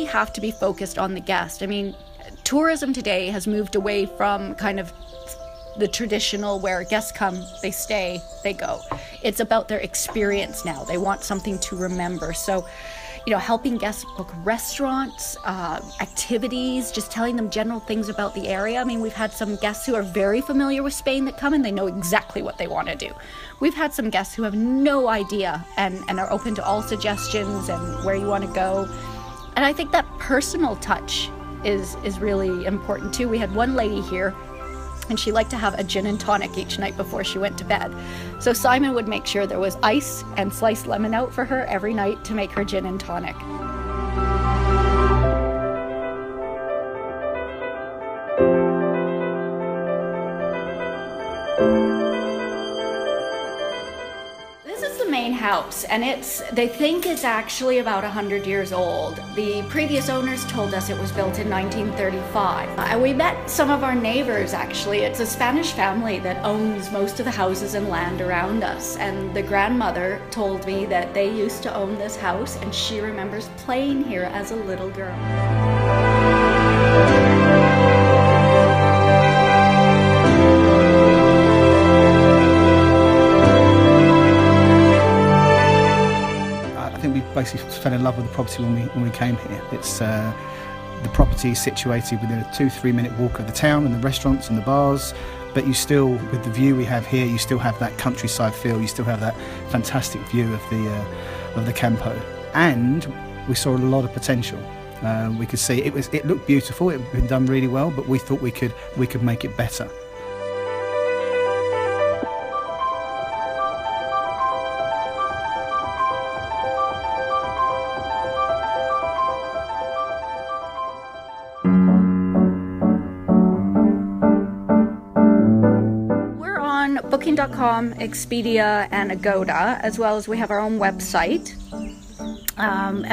really have to be focused on the guest. I mean, tourism today has moved away from kind of the traditional where guests come, they stay, they go. It's about their experience now. They want something to remember. So, you know, helping guests book restaurants, activities, just telling them general things about the area. I mean, we've had some guests who are very familiar with Spain that come and they know exactly what they want to do. We've had some guests who have no idea and are open to all suggestions and where you want to go. And I think that personal touch is really important too. We had one lady here and she liked to have a gin and tonic each night before she went to bed. So Simon would make sure there was ice and sliced lemon out for her every night to make her gin and tonic. House, and they think it's actually about 100 years old. The previous owners told us it was built in 1935. And we met some of our neighbors actually. It's a Spanish family that owns most of the houses and land around us, and the grandmother told me that they used to own this house and she remembers playing here as a little girl. Basically fell in love with the property when we came here. It's the property is situated within a 2-3 minute walk of the town and the restaurants and the bars, but you still, with the view we have here, you still have that countryside feel. You still have that fantastic view of the campo, and we saw a lot of potential. We could see it looked beautiful. It had been done really well, but we thought we could make it better. Booking.com, Expedia, and Agoda, as well as we have our own website. And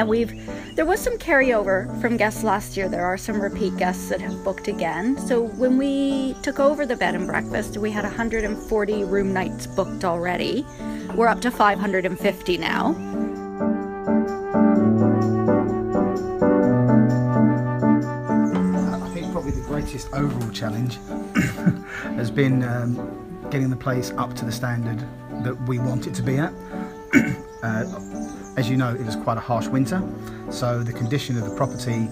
there was some carryover from guests last year. There are some repeat guests that have booked again. So when we took over the bed and breakfast, we had 140 room nights booked already. We're up to 550 now. I think probably the greatest overall challenge has been getting the place up to the standard that we want it to be at. As you know, it was quite a harsh winter, so the condition of the property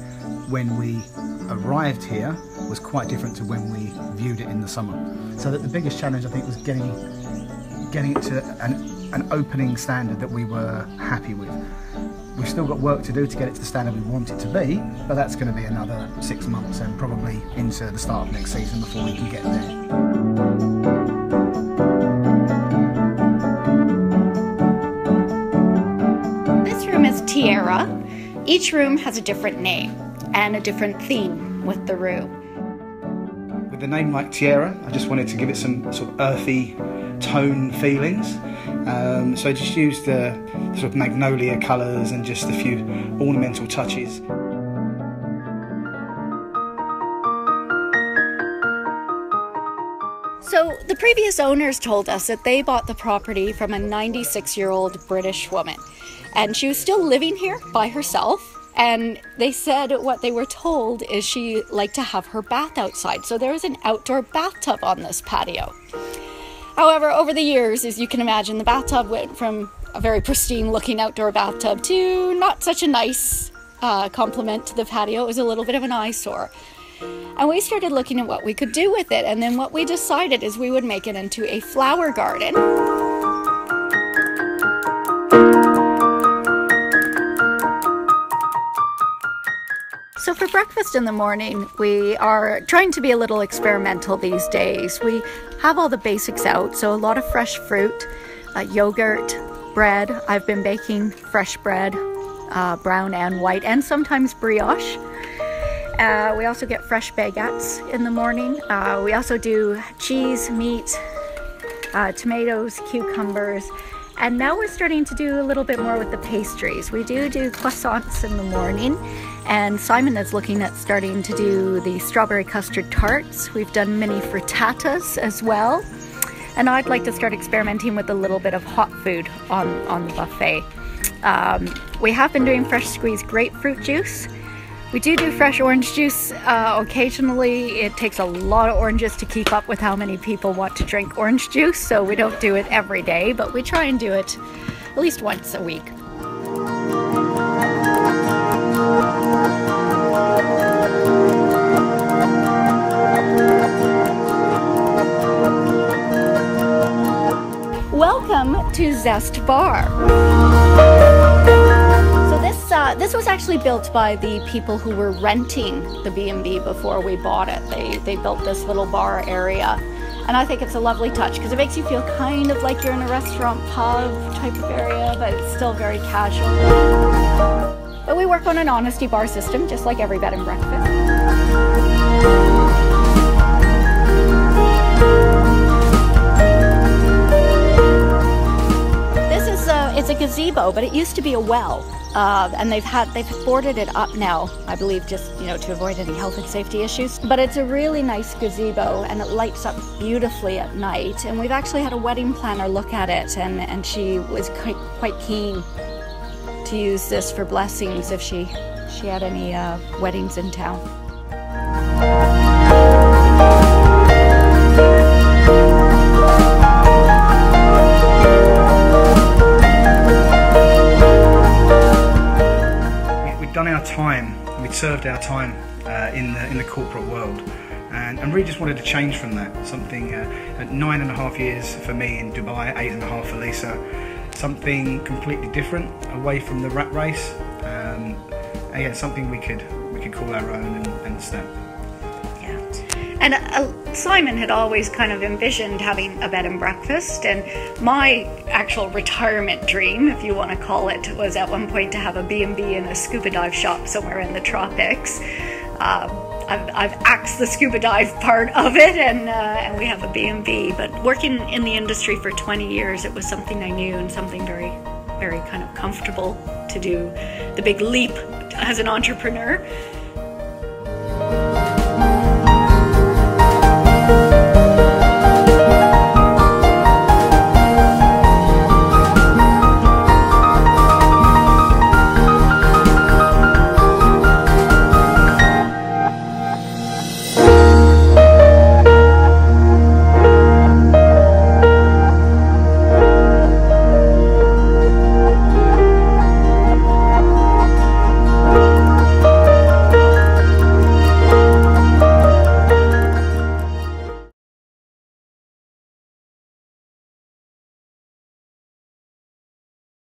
when we arrived here was quite different to when we viewed it in the summer. So that the biggest challenge, I think, was getting it to an opening standard that we were happy with. We've still got work to do to get it to the standard we want it to be, but that's going to be another 6 months and probably into the start of next season before we can get there. Tierra. Each room has a different name and a different theme with the room. With the name like Tierra, I just wanted to give it some sort of earthy tone feelings. So I just used the sort of magnolia colours and just a few ornamental touches. So the previous owners told us that they bought the property from a 96-year-old British woman. And she was still living here by herself. And they said what they were told is she liked to have her bath outside. So there was an outdoor bathtub on this patio. However, over the years, as you can imagine, the bathtub went from a very pristine looking outdoor bathtub to not such a nice complement to the patio. It was a little bit of an eyesore. And we started looking at what we could do with it. And then what we decided is we would make it into a flower garden. So for breakfast in the morning, we are trying to be a little experimental these days. We have all the basics out, so a lot of fresh fruit, yogurt, bread. I've been baking fresh bread, brown and white, and sometimes brioche. We also get fresh baguettes in the morning. We also do cheese, meat, tomatoes, cucumbers, and now we're starting to do a little bit more with the pastries. We do croissants in the morning, and Simon is looking at starting to do the strawberry custard tarts. We've done mini frittatas as well, and I'd like to start experimenting with a little bit of hot food on the buffet. We have been doing fresh squeezed grapefruit juice, We do fresh orange juice occasionally. It takes a lot of oranges to keep up with how many people want to drink orange juice, so we don't do it every day, but we try and do it at least once a week. Welcome to Zest Bar. So this was actually built by the people who were renting the B&B before we bought it. They built this little bar area, and I think it's a lovely touch because it makes you feel kind of like you're in a restaurant pub type of area, but it's still very casual. But we work on an honesty bar system, just like every bed and breakfast. It's a gazebo, but it used to be a well, and they've boarded it up now, I believe, just to avoid any health and safety issues. But it's a really nice gazebo, and it lights up beautifully at night. And we've actually had a wedding planner look at it, and she was quite keen to use this for blessings if she had any weddings in town. Done our time, we'd served our time in the corporate world, and really just wanted to change from that. Something at 9.5 years for me in Dubai, 8.5 for Lisa. Something completely different, away from the rat race. Again, something we could call our own and step. Yeah, and Simon had always kind of envisioned having a bed and breakfast, and my actual retirement dream, if you want to call it, was at one point to have a B&B and a scuba dive shop somewhere in the tropics. I've axed the scuba dive part of it, and we have a B&B. But working in the industry for 20 years, it was something I knew and something very, very kind of comfortable to do. The big leap as an entrepreneur.